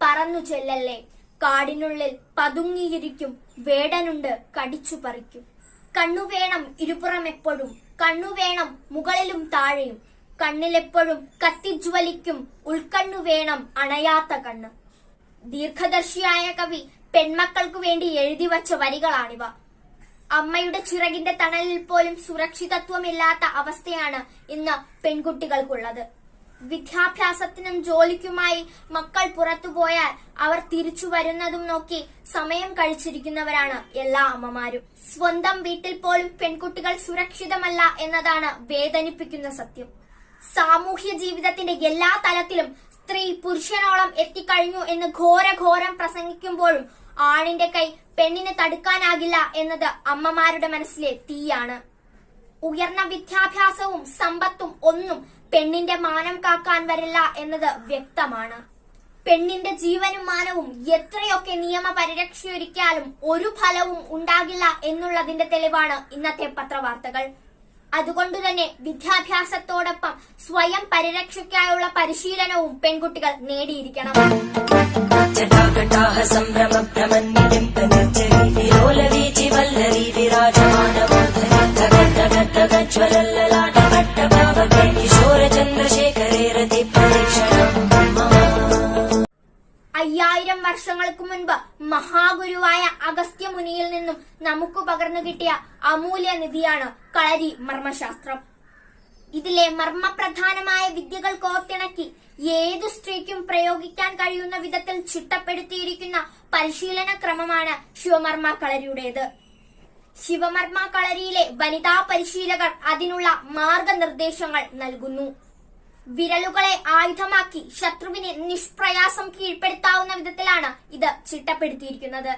പറന്നു ചെല്ലല്ലേ. കാടിനുള്ളിൽ പതുങ്ങിയിരിക്കും വേടനുണ്ട് കടിച്ചു പറിക്കും. കണ്ണുവേണം ഇരുപുറം എപ്പോഴും, കണ്ണുവേണം മുകളിലും താഴെയും. കണ്ണിലെപ്പോഴും കത്തിജ്വലിക്കും ഉൾക്കണ്ണു വേണം അണയാത്ത കണ്ണ്. ദീർഘദർശിയായ കവി പെൺമക്കൾക്കു വേണ്ടി എഴുതി വച്ച വരികളാണിവ. അമ്മയുടെ ചിറകിന്റെ തണലിൽ പോലും സുരക്ഷിതത്വമില്ലാത്ത അവസ്ഥയാണ് ഇന്ന് പെൺകുട്ടികൾക്കുള്ളത്. വിദ്യാഭ്യാസത്തിനും ജോലിക്കുമായി മക്കൾ പുറത്തുപോയാൽ അവർ തിരിച്ചു വരുന്നതും നോക്കി സമയം കഴിച്ചിരിക്കുന്നവരാണ് എല്ലാ അമ്മമാരും. സ്വന്തം വീട്ടിൽ പോലും പെൺകുട്ടികൾ സുരക്ഷിതമല്ല എന്നതാണ് വേദനിപ്പിക്കുന്ന സത്യം. സാമൂഹ്യ ജീവിതത്തിന്റെ എല്ലാ തലത്തിലും സ്ത്രീ പുരുഷനോളം എത്തിക്കഴിഞ്ഞു എന്ന് ഘോരം പ്രസംഗിക്കുമ്പോഴും ആണിന്റെ കൈ പെണ്ണിന് തടുക്കാനാകില്ല എന്നത് അമ്മമാരുടെ മനസ്സിലെ തീയാണ്. ഉയർന്ന വിദ്യാഭ്യാസവും സമ്പത്തും ഒന്നും പെണ്ണിന്റെ മാനം കാക്കാൻ വരില്ല എന്നത് വ്യക്തമാണ്. പെണ്ണിന്റെ ജീവനും മാനവും എത്രയൊക്കെ നിയമ പരിരക്ഷയൊരുക്കിയാലും ഒരു ഫലവും ഉണ്ടാകില്ല എന്നുള്ളതിന്റെ തെളിവാണ് ഇന്നത്തെ പത്രവാർത്തകൾ. അതുകൊണ്ടുതന്നെ വിദ്യാഭ്യാസത്തോടൊപ്പം സ്വയം പരിരക്ഷയ്ക്കായുള്ള പരിശീലനവും പെൺകുട്ടികൾ നേടിയിരിക്കണം. അയ്യായിരം വർഷങ്ങൾക്ക് മുൻപ് മഹാഗുരുവായ അഗസ്ത്യ മുനിയിൽ നിന്നും നമുക്ക് പകർന്നു കിട്ടിയ അമൂല്യ നിധിയാണ് കളരി മർമ്മശാസ്ത്രം. ഇതിലെ മർമ്മപ്രധാനമായ വിദ്യകൾ കോർത്തിണക്കി ഏതു സ്ത്രീക്കും പ്രയോഗിക്കാൻ കഴിയുന്ന വിധത്തിൽ ചിട്ടപ്പെടുത്തിയിരിക്കുന്ന പരിശീലന ക്രമമാണ് ശിവമർമ്മ കളരിയുടേത്. ശിവമർമ്മ കളരിയിലെ വനിതാ പരിശീലകർ അതിനുള്ള മാർഗനിർദ്ദേശങ്ങൾ നൽകുന്നു. വിരലുകളെ ആയുധമാക്കി ശത്രുവിനെ നിഷ്പ്രയാസം കീഴ്പ്പെടുത്താവുന്ന വിധത്തിലാണ് ഇത് ചിട്ടപ്പെടുത്തിയിരിക്കുന്നത്.